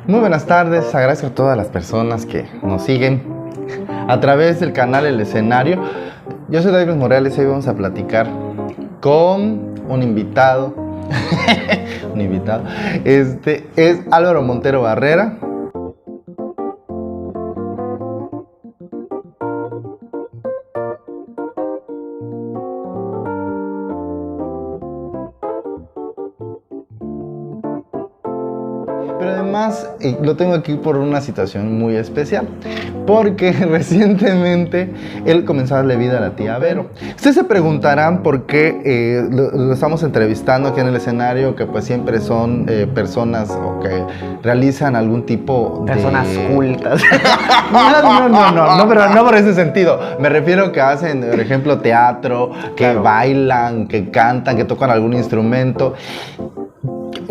Muy buenas tardes, agradezco a todas las personas que nos siguen a través del canal El Escenario. Yo soy David Morales y hoy vamos a platicar con un invitado. Es Álvaro Montero Barrera. Pero además lo tengo aquí por una situación muy especial, porque recientemente él comenzó a darle vida a la tía Vero. Ustedes se preguntarán por qué lo estamos entrevistando aquí en El Escenario, que pues siempre son personas o que realizan algún tipo de... Personas cultas. No, pero no por ese sentido. Me refiero que hacen, por ejemplo, teatro, que bailan, que cantan, que tocan algún instrumento.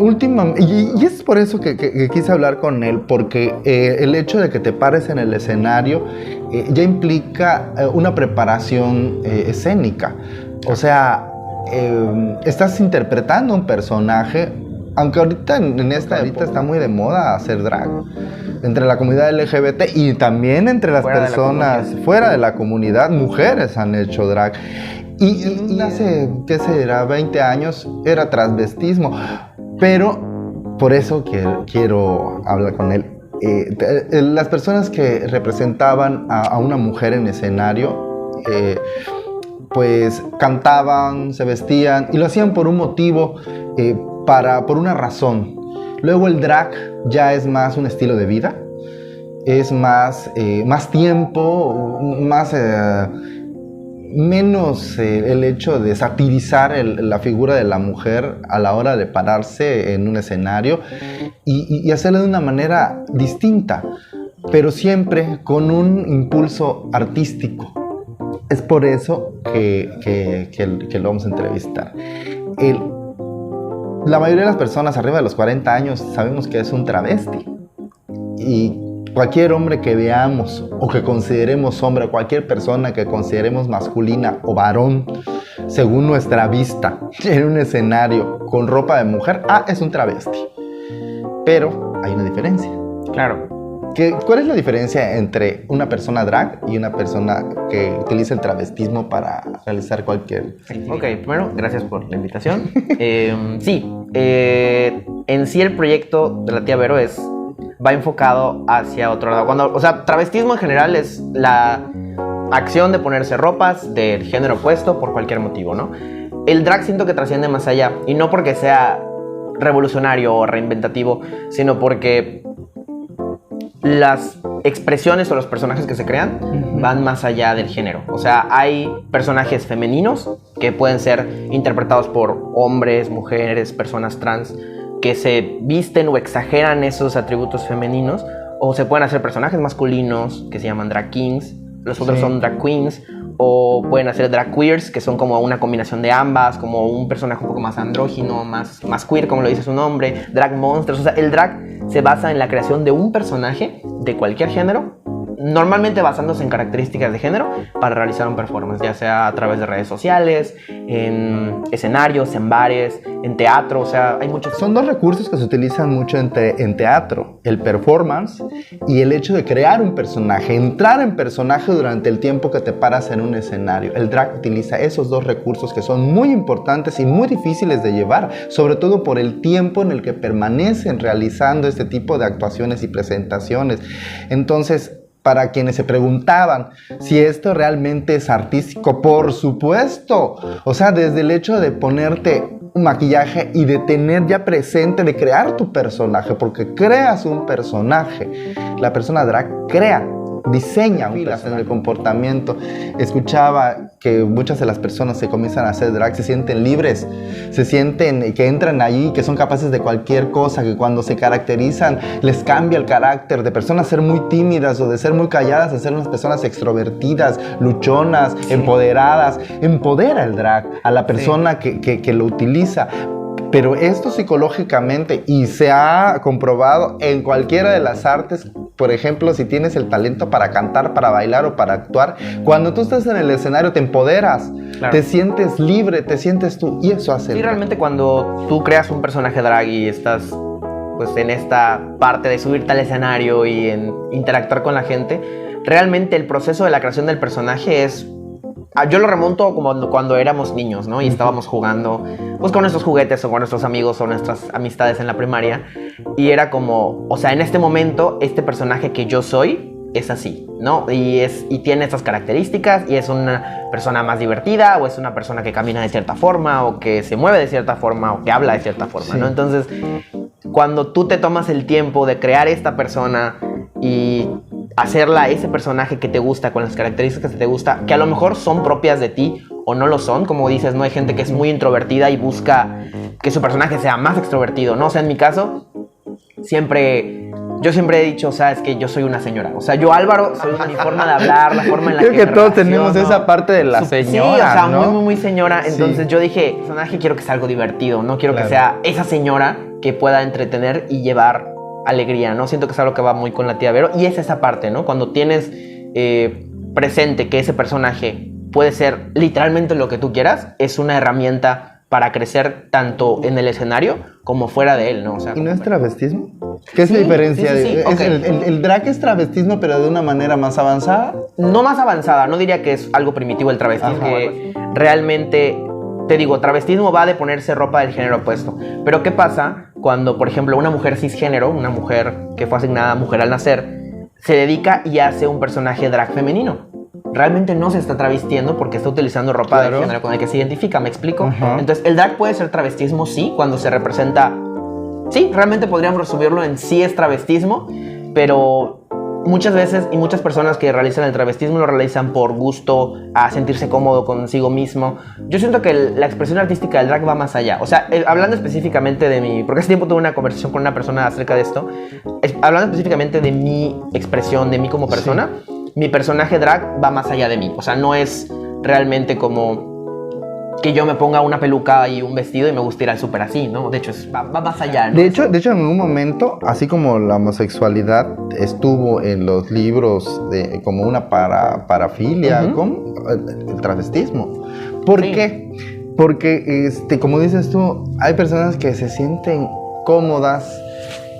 Y es por eso que quise hablar con él, porque el hecho de que te pares en el escenario ya implica una preparación escénica. O sea, estás interpretando un personaje, aunque ahorita en esta época está muy de moda hacer drag. Entre la comunidad LGBT y también entre las personas fuera de la comunidad, mujeres han hecho drag. Y hace, ¿qué será? 20 años era transvestismo. Pero por eso quiero hablar con él. Las personas que representaban a una mujer en escenario, pues cantaban, se vestían y lo hacían por un motivo, por una razón. Luego el drag ya es más un estilo de vida, es más tiempo, menos el hecho de satirizar la figura de la mujer a la hora de pararse en un escenario y hacerlo de una manera distinta, pero siempre con un impulso artístico. Es por eso que lo vamos a entrevistar. La mayoría de las personas arriba de los 40 años sabemos que es un travesti, y cualquier hombre que veamos o que consideremos hombre, cualquier persona que consideremos masculina o varón, según nuestra vista, en un escenario con ropa de mujer, es un travesti. Pero hay una diferencia. Claro. ¿Cuál es la diferencia entre una persona drag y una persona que utiliza el travestismo para realizar cualquier... Ok, primero, gracias por la invitación. En sí el proyecto de la tía Vero va enfocado hacia otro lado. Travestismo en general es la acción de ponerse ropas del género opuesto por cualquier motivo, ¿no? El drag siento que trasciende más allá, y no porque sea revolucionario o reinventativo, sino porque las expresiones o los personajes que se crean van más allá del género. O sea, hay personajes femeninos que pueden ser interpretados por hombres, mujeres, personas trans, que se visten o exageran esos atributos femeninos, o se pueden hacer personajes masculinos que se llaman drag kings, los otros son drag queens, o pueden hacer drag queers, que son como una combinación de ambas, como un personaje un poco más andrógino, más queer, como lo dice su nombre, drag monsters. O sea, el drag se basa en la creación de un personaje de cualquier género, normalmente basándose en características de género, para realizar un performance, ya sea a través de redes sociales, en escenarios, en bares, en teatro. O sea, hay muchos... Son dos recursos que se utilizan mucho en teatro: el performance y el hecho de crear un personaje, entrar en personaje durante el tiempo que te paras en un escenario. El drag utiliza esos dos recursos que son muy importantes y muy difíciles de llevar, sobre todo por el tiempo en el que permanecen realizando este tipo de actuaciones y presentaciones. Entonces, para quienes se preguntaban si esto realmente es artístico, por supuesto. O sea, desde el hecho de ponerte un maquillaje y de tener ya presente, de crear tu personaje, porque creas un personaje. La persona drag crea, diseña un personaje en el comportamiento. Escuchaba que muchas de las personas que comienzan a hacer drag se sienten libres, se sienten que entran allí, que son capaces de cualquier cosa, que cuando se caracterizan les cambia el carácter de personas ser muy tímidas o de ser muy calladas a ser unas personas extrovertidas, luchonas, empoderadas. Empodera el drag a la persona que lo utiliza. Pero esto psicológicamente, y se ha comprobado en cualquiera de las artes, por ejemplo, si tienes el talento para cantar, para bailar o para actuar, cuando tú estás en el escenario te empoderas, te sientes libre, te sientes tú, y eso hace... Sí, realmente cuando tú creas un personaje drag y estás pues en esta parte de subirte al escenario y en interactuar con la gente, realmente el proceso de la creación del personaje es... Yo lo remonto como cuando éramos niños, ¿no? Y estábamos jugando pues con nuestros juguetes o con nuestros amigos o nuestras amistades en la primaria. Y era como, o sea, en este momento, este personaje que yo soy es así, ¿no? Y tiene estas características y es una persona más divertida o es una persona que camina de cierta forma o que se mueve de cierta forma o que habla de cierta forma, ¿no? Entonces, cuando tú te tomas el tiempo de crear esta persona y hacerla ese personaje que te gusta, con las características que te gusta, que a lo mejor son propias de ti o no lo son, como dices, no hay gente que es muy introvertida y busca que su personaje sea más extrovertido, ¿no? O sea, en mi caso, yo siempre he dicho, o sea, es que yo soy una señora. O sea, yo, Álvaro, soy mi forma de hablar, la forma en la Creo que que me todos relaciono. tenemos esa parte de la señora, sí, o sea, ¿no? muy señora. Entonces Sí. yo dije, personaje quiero que sea algo divertido, no quiero Claro. que sea esa señora que pueda entretener y llevar alegría, ¿no? Siento que es algo que va muy con la tía Vero. Y es esa parte, ¿no? Cuando tienes presente que ese personaje puede ser literalmente lo que tú quieras, es una herramienta para crecer tanto en el escenario como fuera de él, ¿no? O sea, ¿Y no es travestismo? ¿Qué se Sí, diferencia? sí, ok. El drag es travestismo, pero de una manera más avanzada. no más avanzada, no diría que es algo primitivo el travestismo, Ajá. que realmente, te digo, travestismo va de ponerse ropa del género opuesto. Pero ¿qué pasa cuando, por ejemplo, una mujer cisgénero, una mujer que fue asignada mujer al nacer, se dedica y hace un personaje drag femenino? Realmente no se está travestiendo porque está utilizando ropa del género con el que se identifica, ¿me explico? Ajá. Entonces, el drag puede ser travestismo, sí, cuando se representa... Sí, realmente podríamos resumirlo en sí es travestismo, pero muchas veces y muchas personas que realizan el travestismo lo realizan por gusto, a sentirse cómodo consigo mismo. Yo siento que la expresión artística del drag va más allá. O sea, hablando específicamente de mi... Porque hace tiempo tuve una conversación con una persona acerca de esto. Hablando específicamente de mi expresión, de mí como persona, mi personaje drag va más allá de mí. O sea, no es realmente como que yo me ponga una peluca y un vestido y me guste ir al súper así, ¿no? De hecho, va más allá, ¿no? De hecho, en un momento, así como la homosexualidad estuvo en los libros como una parafilia, como el travestismo. ¿Por qué? Porque, como dices tú, hay personas que se sienten cómodas,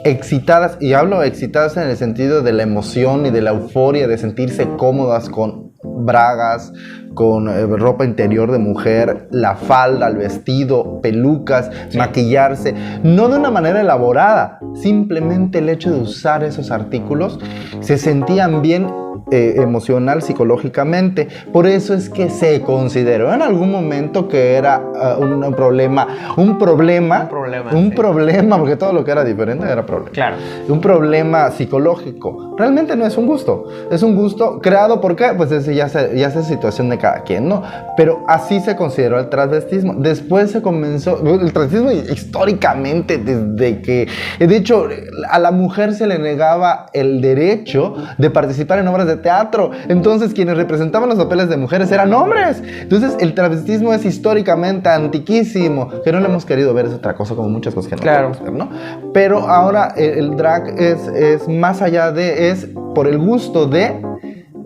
excitadas, y hablo excitadas en el sentido de la emoción y de la euforia de sentirse cómodas con bragas, con ropa interior de mujer, la falda, el vestido, pelucas, maquillarse, no de una manera elaborada, simplemente el hecho de usar esos artículos, se sentían bien emocional, psicológicamente. Por eso es que se consideró en algún momento que era un problema, porque todo lo que era diferente era problema. Claro. Un problema psicológico. Realmente no es un gusto. Es un gusto creado, ¿por qué? Pues ya es situación de cada quien, ¿no? Pero así se consideró el transvestismo. Después se comenzó, el transvestismo históricamente, desde que, de hecho, a la mujer se le negaba el derecho de participar en obras de teatro. Entonces, quienes representaban los papeles de mujeres eran hombres. Entonces, el travestismo es históricamente antiquísimo. Que no lo hemos querido ver, es otra cosa, como muchas cosas que no queremos ver, ¿no? Pero ahora el drag es más allá de, es por el gusto de,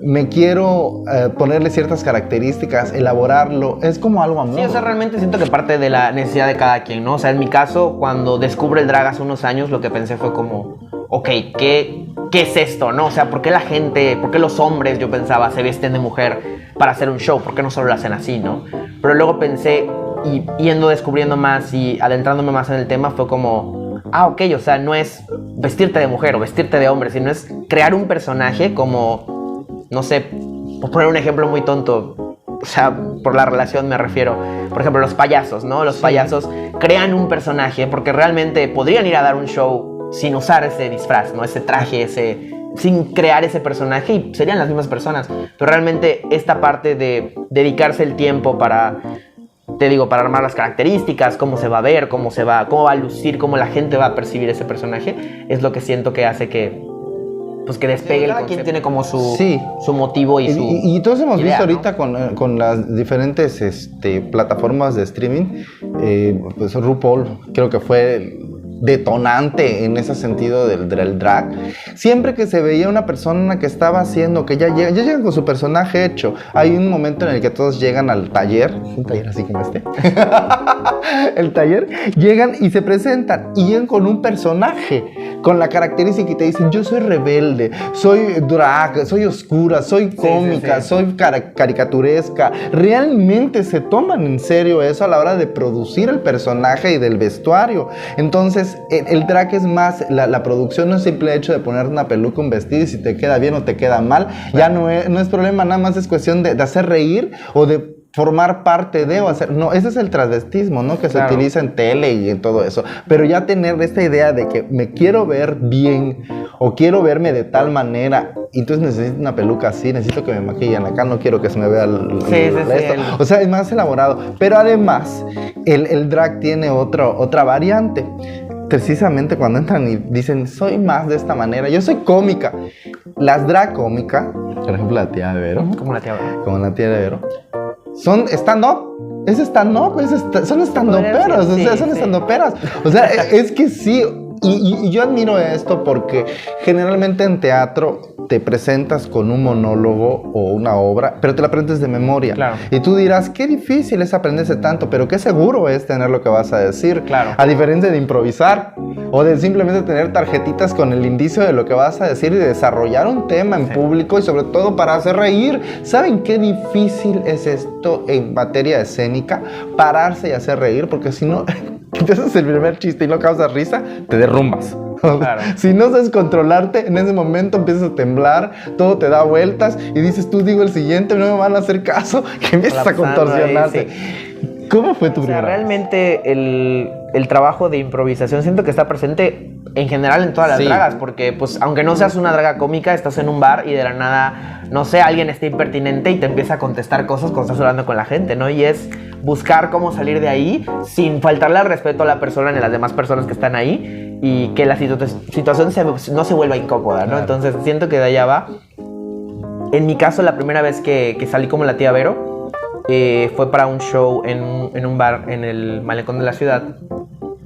me quiero ponerle ciertas características, elaborarlo, es como algo amor. Sí, o sea, realmente siento que parte de la necesidad de cada quien, ¿no? O sea, en mi caso, cuando descubro el drag hace unos años, lo que pensé fue como, ok, ¿qué es esto, no? O sea, ¿por qué la gente, por qué los hombres, yo pensaba, se visten de mujer para hacer un show? ¿Por qué no solo lo hacen así, no? Pero luego pensé, y yendo descubriendo más y adentrándome más en el tema, fue como, ok, o sea, no es vestirte de mujer o vestirte de hombre, sino es crear un personaje como, no sé, por poner un ejemplo muy tonto, o sea, por la relación me refiero, por ejemplo, los payasos, ¿no? Los payasos crean un personaje porque realmente podrían ir a dar un show sin usar ese disfraz, ¿no? Ese traje, sin crear ese personaje, y serían las mismas personas. Pero realmente esta parte de dedicarse el tiempo para, te digo, para armar las características, cómo se va a ver, cómo va a lucir, cómo la gente va a percibir ese personaje, es lo que siento que hace que, pues, que despegue el concepto. Cada quien tiene como su motivo y todos hemos idea, visto ahorita, ¿no? con las diferentes plataformas de streaming, pues RuPaul creo que fue detonante en ese sentido del drag. Siempre que se veía una persona que estaba haciendo, que ya llegan con su personaje hecho. Hay un momento en el que todos llegan al taller, un taller así como este, el taller, llegan y se presentan y llegan con un personaje, con la característica y te dicen, yo soy rebelde, soy drag, soy oscura, soy cómica, soy caricaturesca. Realmente se toman en serio eso a la hora de producir el personaje y del vestuario. Entonces, el drag es más, la producción no es simple hecho de poner una peluca, un vestido y si te queda bien o te queda mal, ya no es problema, nada más es cuestión de hacer reír o de formar parte de o hacer, no, ese es el transvestismo, ¿no? Que se utiliza en tele y en todo eso, pero ya tener esta idea de que me quiero ver bien o quiero verme de tal manera, entonces necesito una peluca así, necesito que me maquillen acá, no quiero que se me vea o sea, es más elaborado, pero además el drag tiene otra variante. Precisamente cuando entran y dicen, soy más de esta manera, yo soy cómica. Las drag cómicas, por ejemplo la tía de Vero, como la tía Vero, como la tía de Vero, son stand-up. Es stand-up, son stand-uperos, o sea, son stand-uperas. O sea, es que sí. Y yo admiro esto porque generalmente en teatro te presentas con un monólogo o una obra, pero te la aprendes de memoria. Claro. Y tú dirás, qué difícil es aprenderse tanto, pero qué seguro es tener lo que vas a decir. Claro. A diferencia de improvisar o de simplemente tener tarjetitas con el indicio de lo que vas a decir y desarrollar un tema en público y sobre todo para hacer reír. ¿Saben qué difícil es esto en materia escénica? Pararse y hacer reír, porque si no... empiezas el primer chiste y no causas risa, te derrumbas. Claro. Si no sabes controlarte, en ese momento empiezas a temblar, todo te da vueltas y dices, tú digo el siguiente, no me van a hacer caso, que empiezas a contorsionarte. Ahí, sí. ¿Cómo fue tu primera vez? Realmente el trabajo de improvisación siento que está presente en general en todas las dragas, porque pues aunque no seas una draga cómica, estás en un bar y de la nada, no sé, alguien está impertinente y te empieza a contestar cosas cuando estás hablando con la gente, ¿no? Y es buscar cómo salir de ahí sin faltarle al respeto a la persona ni a las demás personas que están ahí y que la situación no se vuelva incómoda, ¿no? Claro. Entonces siento que de allá va. En mi caso, la primera vez que salí como la tía Vero fue para un show en un bar en el malecón de la ciudad.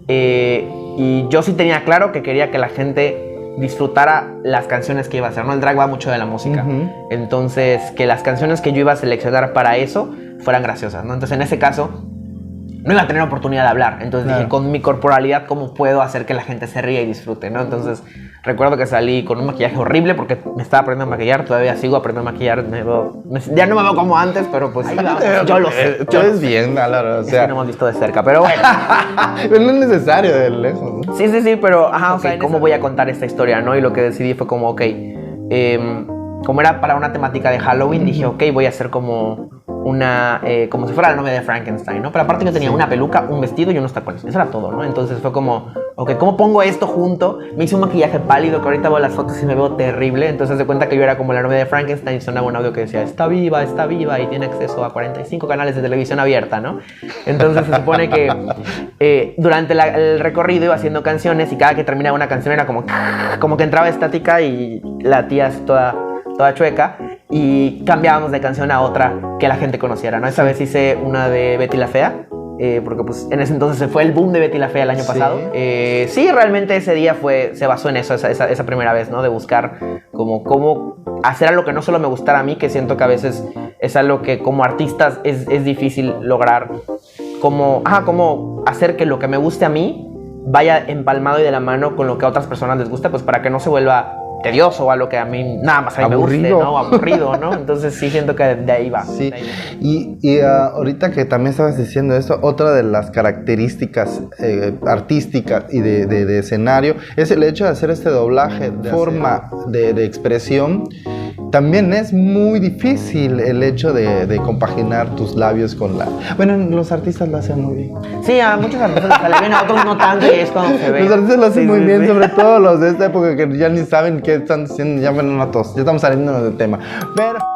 Y yo sí tenía claro que quería que la gente disfrutara las canciones que iba a hacer, ¿no? El drag va mucho de la música. Entonces, que las canciones que yo iba a seleccionar para eso fueran graciosas, ¿no? Entonces, en ese caso, no iba a tener oportunidad de hablar. Entonces dije, con mi corporalidad, ¿cómo puedo hacer que la gente se ría y disfrute, ¿no? Entonces, recuerdo que salí con un maquillaje horrible porque me estaba aprendiendo a maquillar. Todavía sigo aprendiendo a maquillar. Ya no me veo como antes, pero pues ahí vamos. Yo lo sé. Yo es bien, claro, o sea... Es que no hemos visto de cerca, pero bueno. Pero no es necesario de lejos, ¿no? Sí, pero... Ajá, o sea, ¿cómo voy a contar esta historia, no? Y lo que decidí fue como, ok... como era para una temática de Halloween, dije, ok, voy a hacer como una... como si fuera la novia de Frankenstein, ¿no? Pero aparte yo tenía una peluca, un vestido y unos tacones. Eso era todo, ¿no? Entonces fue como, ok, ¿cómo pongo esto junto? Me hice un maquillaje pálido, que ahorita veo las fotos y me veo terrible. Entonces se cuenta que yo era como la novia de Frankenstein y sonaba un audio que decía, está viva y tiene acceso a 45 canales de televisión abierta, ¿no? Entonces se supone que durante el recorrido iba haciendo canciones y cada que terminaba una canción era como que entraba estática y la tía toda chueca y cambiábamos de canción a otra que la gente conociera, ¿no? Esa vez hice una de Betty la Fea, porque pues en ese entonces se fue el boom de Betty la Fea el año pasado. Sí, realmente ese día se basó en eso, esa primera vez, ¿no? De buscar cómo hacer algo que no solo me gustara a mí, que siento que a veces es algo que como artistas es difícil lograr, como hacer que lo que me guste a mí vaya empalmado y de la mano con lo que a otras personas les gusta, pues para que no se vuelva tedioso o algo que a mí nada más a mí me guste, ¿no? Aburrido, ¿no? Entonces sí siento que de ahí va. Sí, y ahorita que también estabas diciendo esto, otra de las características artísticas y de escenario es el hecho de hacer este doblaje, de forma de expresión. También es muy difícil el hecho de compaginar tus labios con la... Bueno, los artistas lo hacen muy bien. Sí, a muchos artistas les sale bien, a otros no tanto y es cuando se ve. Los artistas lo hacen muy bien, sobre todo los de esta época que ya ni saben qué están diciendo, ya bueno, no todos, ya estamos saliendo del tema. Pero...